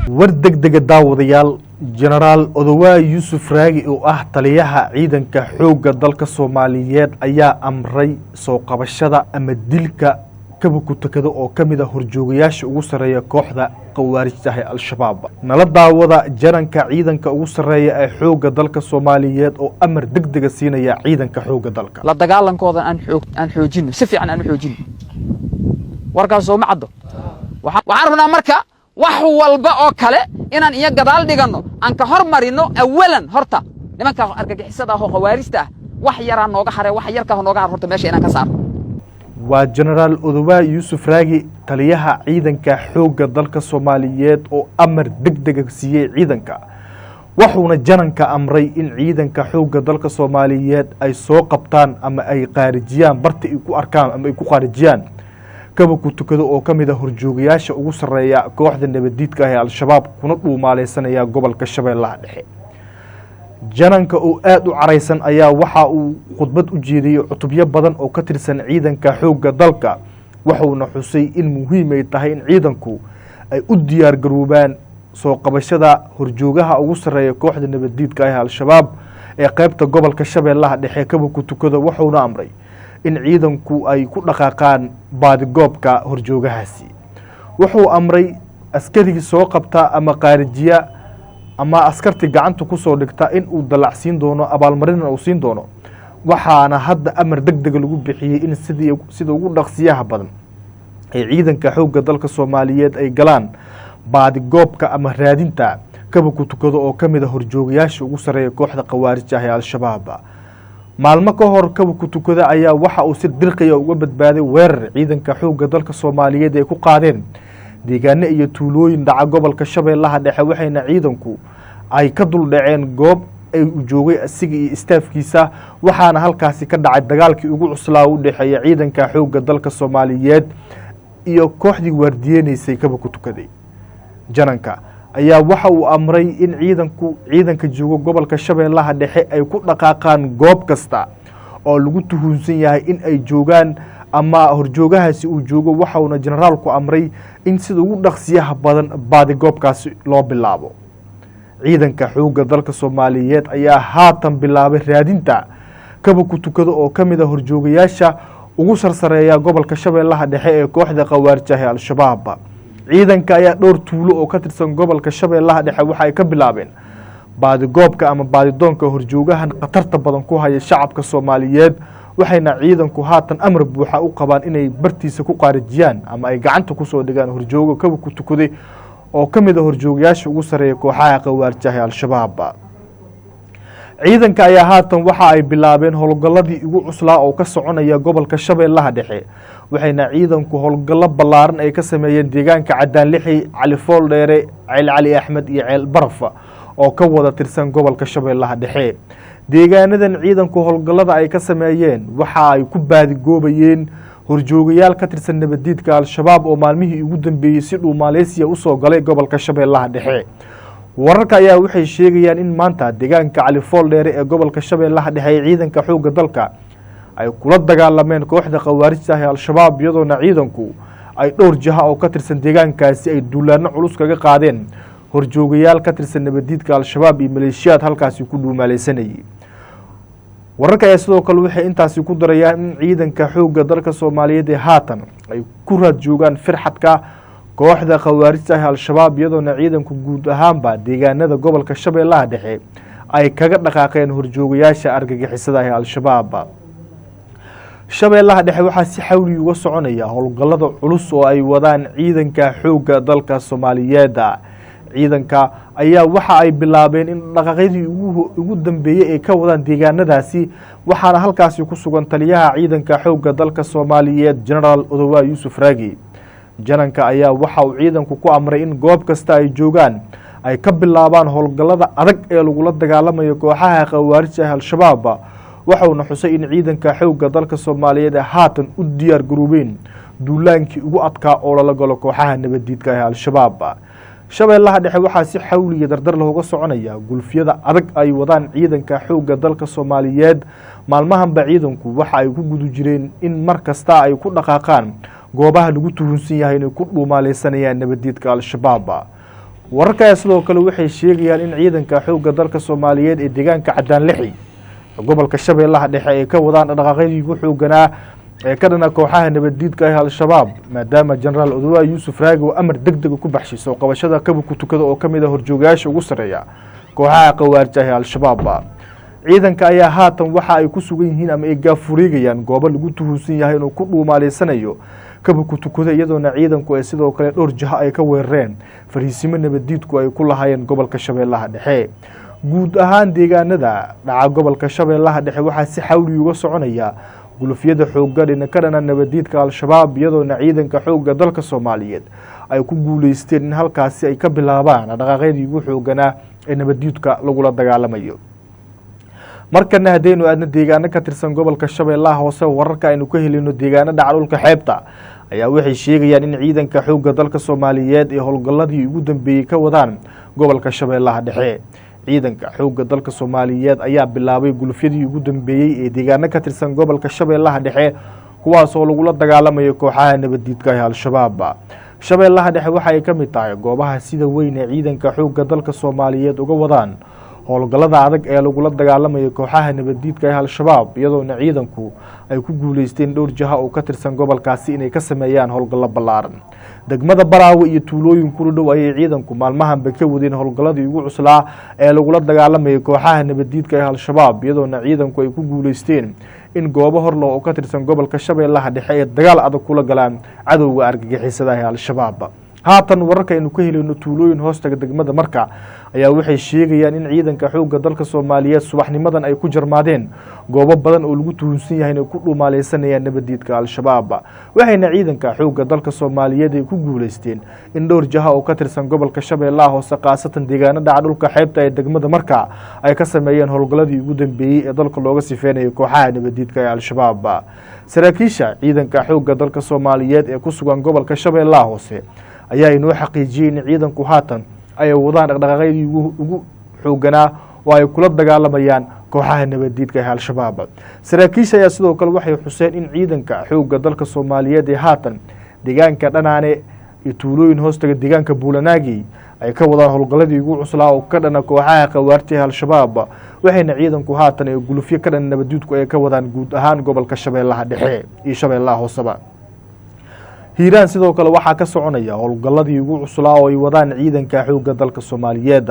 war degdega daawadayaal jenaraal Odawaay Yuusuf Raagi oo ah taliyaha ciidanka xoogga dalka Soomaaliyeed ayaa amray soo qabashada ama dilka kabukutakada oo kamid ah horjoogayaasha ugu sareeya kooxda qawaarijta ah al-shabaab nala daawada jaranka ciidanka ugu sareeya ee xoogga dalka Soomaaliyeed oo amar degdega siinaya ciidanka xoogga dalka la dagaalankooda aan xoojin si fiican aan xoojin warkaas oo ma caddo waxaan rabnaa marka wax walba oo kale inaan iyo gadaal dhigano aan ka hormarino awalan horta nimanka argagixisada ah oo qawaarijta ah wax yara nooga xaray wax yarka nooga xar horta meesha inaan ka saarno waa jenaraal Odawaay Yuusuf Raagi taliyaha ciidanka xoogga dalka Soomaaliyeed oo amar degdeg ah siiyay ciidanka wuxuuna jananka amray in ciidanka xoogga dalka Soomaaliyeed ay soo qabtaan ama ay qaarijiyaan barta ay ku arkaan ama ay ku qaarijiyaan kabukutakada oo kamid ah horjoogayaasha ugu sareeya kooxda nabadiidka ah ee al-shabaab kuna dhuumaaleysanaya gobolka Shabeellaha Dhexe jananka oo aad u careysan ayaa waxa uu khudbad u jeediyay cutubyo badan oo ka tirsan ciidanka xoogga dalka wuxuuna xusay in muhiim ay tahay in ciidanku ay u diyaar garoobaan soo qabashada horjoogaha ugu sareeya kooxda nabadiidka ah ee al-shabaab ee qaybta gobolka Shabeellaha Dhexe kabukutakada wuxuuna amray in ciidanku ay ku dhaqaaqaan baadigoobka horjoogahaasi wuxuu amray askariga soo qabta ama qaarijiya ama askarti gacanta ku soo dhigta in uu dalacsiin doono abaalmarin uu siin doono waxaana hadda amar degdeg lagu bixiyay in sida ugu dhaqsiyaha badan ay ciidanka xoogga dalka Soomaaliyeed ay galaan baadigoobka ama raadinta kabukutakada oo kamid ah horjoogayaasha ugu sareeya kooxda qawaarijta ah ee al-shabaab maalmo ka hor kabukutakada ayaa waxa uu si dirqiya uga badbaaday weerar ciidanka xoogga dalka Soomaaliyeed ay ku qaadeen deegaano iyo tuulooyin dhaca gobolka Shabeellaha Dhexe waxayna ciidanku ay ka dul dhaceen goob ay u joogay asiga iyo staafkiisa waxaana halkaasi ka dhacay dagaalkii ugu cuslaa u dhaxeeya ciidanka xoogga dalka Soomaaliyeed iyo kooxdii waardiyeysay kabukutakada jananka ayaa waxa uu amray in ciidanka joogo gobolka Shabeellaha Dhexe ay ku dhaqaaqaan goob kasta oo lagu tuhunsan yahay in ay joogaan ama horjoogahaasi uu joogo waxauna generaalku amray in sida ugu dhaqsiyaha badan baadigoobkaasi loo bilaabo ciidanka xoogga dalka Soomaaliyeed ayaa haatan bilaabay raadinta kabukutakada oo kamid ah horjoogayaasha ugu sarsareeya gobolka Shabeellaha Dhexe ee kooxda qawaarijta ah ee al-shabaab ciidanka ayaa dhowr tuulo oo ka tirsan gobolka Shabeellaha Dhexe waxa ay ka bilaabeen baadigoobka ama baadidoonka horjoogahan qatarta badan ku haya shacabka Soomaaliyeed waxayna ciidanku haatan amar buuxa u qabaan inay bartiisa ku qaarijiyaan ama ay gacanta ku soo dhigaan horjooga kabukutakada oo kamid ah horjoogayaasha ugu sareeya kooxaha qawaarijta ah ee al-shabaab ciidanka ayaa haatan waxa ay bilaabeen howlgaladii ugu cuslaa oo ka soconaya gobolka Shabeellaha Dhexe waxayna ciidanku howlgalo ballaaran ay ka sameeyeen deegaanka Cadaan Lixi Cali Fool Dheere Cali Axmed iyo Ceel Baraf oo ka wada tirsan gobolka Shabeellaha Dhexe deegaanadan ciidanku howlgalada ay ka sameeyeen waxa ay ku baadigoobayeen horjoogayaal ka tirsan nabadiidka al-shabaab oo maalmihii ugu dambeeyay si dhuumaaleysiya u soo galay gobolka Shabeellaha Dhexe wararka ayaa waxay sheegayaan in maanta deegaanka Cali Fool Dheere ee gobolka Shabeellaha Dhexe ciidanka xoogga dalka ay kula dagaalameen kooxda qawaarijta ah ee al-shabaab iyadoona ciidanku ay dhowr jaha oo ka tirsan deegaankaasi ay duulaano culus kaga qaadeen horjoogayaal ka tirsan nabadiidka al-shabaab iyo maleeshiyaad halkaasi ku dhuumaaleysanayay wararka ayaa sidoo kale waxay intaasi ku darayaan in ciidanka xoogga dalka Soomaaliyeed ee haatan ay ku raad joogaan firxadka kooxda qawaarijta ah al-shabaab iyadoona ciidanku guud ahaanba deegaanada gobolka Shabeellaha Dhexe ay kaga dhaqaaqeen horjoogayaasha argagixisada ah al-shabaab Shabeellaha Dhexe waxaa si xawli uga soconaya howlgalada culus oo ay wadaan ciidanka xoogga dalka Soomaaliyeed ciidanka ayaa waxa ay bilaabeen in dhaqaaqyadii ugu dambeeyay ay ka wadaan deegaanadaasi waxaana halkaasi ku sugan taliyaha ciidanka xoogga dalka Soomaaliyeed jenaraal Odawaay Yuusuf Raagi jananka ayaa waxa uu ciidanku ku amray in goob kasta ay joogaan ay ka bilaabaan howlgalada adag ee lagu la dagaalamayo kooxaha qawaarijta ah al-shabaab waxauna xusay in ciidanka xoogga dalka Soomaaliyeed haatan u diyaar garoobeen duulaankii ugu adkaa oo la galo kooxaha nabadiidka ah al-shabaab Shabeellaha Dhexe waxaa si xawli iyo dardar looga soconaya gulfiyada adag ay wadaan ciidanka xoogga dalka Soomaaliyeed maalmahanba ciidanku waxa ay ku gudu jireen in mar kasta ay ku dhaqaaqaan goobaha lagu tuhunsan yahay inay ku dhuumaaleysanayaan nabadiidka al-shabaab wararka sidoo kale waxay sheegayaan in ciidanka xoogga dalka Soomaaliyeed ee deegaanka Cadaan Lixi gobolka Shabeellaha Dhexe ay ka wadaan dhaqaaqyadii ugu xooganaa ee ka dhana kooxaha nabaddiidka ah al-shabaab maadaama Generaal Oduwa Yuusuf Raagi uu amar degdeg ku baxshay soo qabashada kabuku tukada oo kamid ah horjoogayaasha ugu sareeya kooxaha qawaarjaha al-shabaab ciidanka ayaa haatan waxa ay ku sugan yihiin ama ay gaafurigayaan goobo lagu tuhunsan yahay inuu ku dhuumaaleysanayo kabuku tukada iyadoona ciidanku ay sidoo kale dhowr jaha ay ka weerareen fariisimo nabaddiidku ay ku lahaayeen gobolka Shabeellaha Dhexe guud ahaan deegaanada dhaca gobolka Shabeellaha Dhexe waxa si xawli uga soconaya gulufyada xooggan ka dhana nabaddiidka al-shabaab iyadoona ciidanka xoogga dalka Soomaaliyeed ay ku guuleysteen in halkaasi ay ka bilaabaan dhaqaaqyadii ugu xoogganaa ee nabaddiidka lagu dagaalamayo markana hadaynu aadna deegaano ka tirsan gobolka Shabeellaha Hoose wararka aynu ka helino deegaanada dhulka xeebta ayaa waxay sheegayaan in ciidanka xoogga dalka Soomaaliyeed ee howlgalladii ugu dambeeyay ka wadaan gobolka Shabeellaha Dhexe ciidanka xoogga dalka Soomaaliyeed ayaa bilaabay gulufyadii ugu dambeeyay ee deegaano ka tirsan gobolka Shabeellaha Dhexe kuwaas oo lagu dagaalamayo kooxaha nabaddiidka ah al-shabaab Shabeellaha Dhexe waxa ay kamid tahay goobaha sida weyn ee ciidanka xoogga dalka Soomaaliyeed uga wadaan howlgallada adag ee lagu dagaalamayo kooxaha nabaddiidka ah al-shabaab iyadoona ciidanku ay ku guuleysteen dhowr jaha oo ka tirsan gobolkaasi inay ka sameeyaan howlgallo ballaaran degmada Baraawe iyo tuulooyin ku dhow ay ciidanku maalmahanba ka wadeen howlgalladii ugu cuslaa ee lagu dagaalamayo kooxaha nabaddiidka ah al-shabaab iyadoona ciidanku ay ku guuleysteen in goobo hor loo ka tirsan gobolka Shabeellaha Dhexe ee dagaal adag kula galaan cadowga argagixisada ah al-shabaab haatan wararka aynu ka helino tuulooyin hoostaga degmada marka ayaa waxay sheegayaan in ciidanka xoogga dalka Soomaaliyeed subaxnimadan ay ku jarmaadeen goobo badan oo lagu tuhunsan yahay inay ku dhuumaaleysanayaan nabaddiidka al-shabaab waxayna ciidanka xoogga dalka Soomaaliyeed ay ku guuleysteen in dhowr jaha oo ka tirsan gobolka Shabeellaha Hoose qaasatan deegaanada dhulka xeebta ee degmada marka ay ka sameeyeen howlgalladii ugu dambeeyay ee dalka looga sifeenayo kooxaha nabaddiidka al-shabaab saraakiisha ciidanka xoogga dalka Soomaaliyeed ee ku sugan gobolka Shabeellaha Hoose ayaa inoo xaqiijiyay in ciidanku haatan ay wadaan dhaqdhaqaaqyadii ugu xoogganaa oo ay kula dagaalamayaan kooxaha nabaddiidka ah al-shabaab saraakiisha ayaa sidoo kale waxay xuseen in ciidanka xoogga dalka Soomaaliyeed ee haatan deegaanka Dhanaane iyo tuulooyin hoostaga deegaanka Buulanaagi ay ka wadaan howlgalladii ugu cuslaa oo ka dhana kooxaha qawaartiga al-shabaab waxayna ciidanku haatan ay gulufyo ka dhana nabaddiidku ay ka wadaan guud ahaan gobolka Shabeellaha Dhexe iyo Shabeellaha Hoose hiiraan sidoo kale waxaa ka soconaya howlgalladii ugu cuslaa oo ay wadaan ciidanka xoogga dalka Soomaaliyeed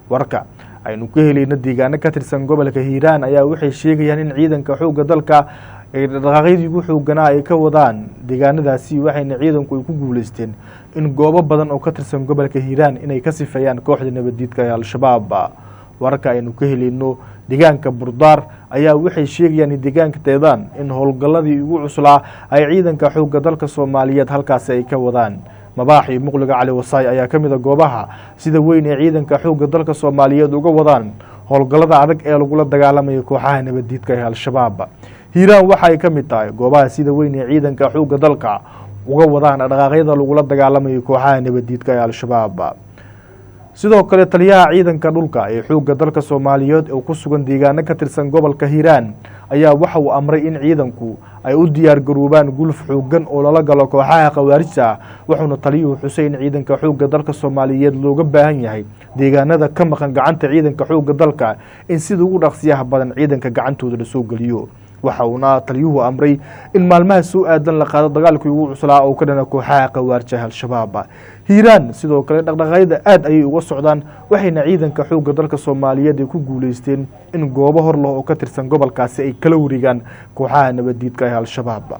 warka aynu ka helayna deegaano ka tirsan gobolka Hiiraan ayaa waxay sheegayaan in ciidanka xoogga dalka ay dhaqaaqyadii ugu xoogganaa ay ka wadaan deegaanadaasi waxayna ciidanku ay ku guuleysteen in goobo badan oo ka tirsan gobolka Hiiraan inay ka sifeeyaan kooxda nabaddiidka ah al-shabaab warka aynu ka helayno deegaanka Burdaar ayaa waxay sheegayaan in deegaanka Teedaan in howlgalladii ugu cuslaa ay ciidanka xoogga dalka Soomaaliyeed halkaas ay ka wadaan mabaaxi muqliga Cali Wasaay ayaa kamid ah goobaha sida weyn ee ciidanka xoogga dalka Soomaaliyeed uga wadaan howlgallada adag ee lagu dagaalamayo kooxaha nabaddiidka ah al-shabaab hiiraan waxa ay kamid tahay goobaha sida weyn ee ciidanka xoogga dalka uga wadaan dhaqaaqyada lagu dagaalamayo kooxaha nabaddiidka ah al-shabaab sidoo kale taliyaha ciidanka dhulka ee xoogga dalka Soomaaliyeed oo ku sugan deegaano ka tirsan gobolka Hiiraan ayaa waxa uu amray in ciidanku ay u diyaar garoobaan guluf xooggan oo lala galo kooxaha qawaarista wuxuuna taliyuhu Xuseen ciidanka xoogga dalka Soomaaliyeed looga baahan yahay deegaanada ka maqan gacanta ciidanka xoogga dalka in sida ugu dhaqsiyaha badan ciidanka gacantooda la soo galiyo waxa uu taliyuhu amray in maalmaha soo aadan la qaado dagaalkii ugu cuslaa oo ka dhana kooxaha qawaarjaha al-shabaab hiiraan sidoo kale dhaqdhaqaaqyada aad ayay uga socdaan waxayna ciidanka xoogga dalka Soomaaliyeed ku guuleysteen in goobo hor loo ka tirsan gobolkaasi ay kala wareegaan kooxaha nabaddiidka ah al-shabaab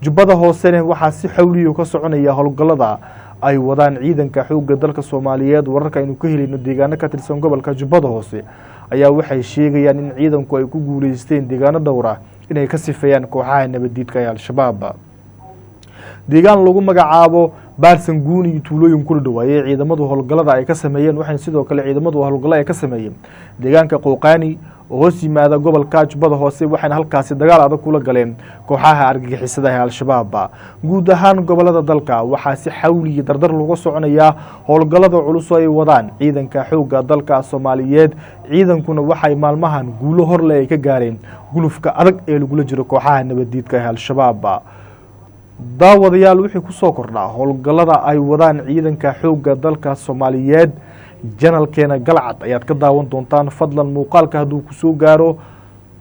jubbada hoosena waxa si xawliyo ka soconaya howlgallada ay wadaan ciidanka xoogga dalka Soomaaliyeed wararka aynu ka helino deegaano ka tirsan gobolka Jubbada Hoose ayaa waxay sheegayaan in ciidanku ay ku guuleysteen deegaano dhowr ah inay ka sifeeyaan kooxaha nabaddiidka ah al-shabaab deegaan lagu magacaabo Baarsan Guuni iyo tuulooyin ku dhow ay ciidamadu howlgallada ay ka sameeyeen waxay sidoo kale ciidamadu howlgallada ay ka sameeyeen deegaanka Qooqaani oo hoos yimaada gobolka Jubbada Hoose waxayna halkaasi dagaal adag kula galeen kooxaha argagixisada ah al-shabaab guud ahaan gobolada dalka waxaa si xawli iyo dardar lagu soconaya howlgallada culus oo ay wadaan ciidanka xoogga dalka Soomaaliyeed ciidankuna waxay maalmahan guulo horle ay ka gaareen gulufka adag ee lagu jiro kooxaha nabaddiidka ah al-shabaab daawadayaal wixii ku soo kordhaa howlgallada ay wadaan ciidanka xoogga dalka Soomaaliyeed janalkeena galcad ayaad ka daawan doontaan. fadlan muuqaalka hadduu ku soo gaaro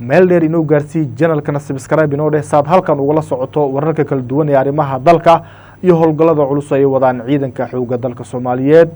meel dheer inoo gaarsii janalkana subscribe inoo dheh saad halkan ugala socoto wararka kala duwan ee arrimaha dalka iyo howlgallada culus ay wadaan ciidanka xoogga dalka Soomaaliyeed.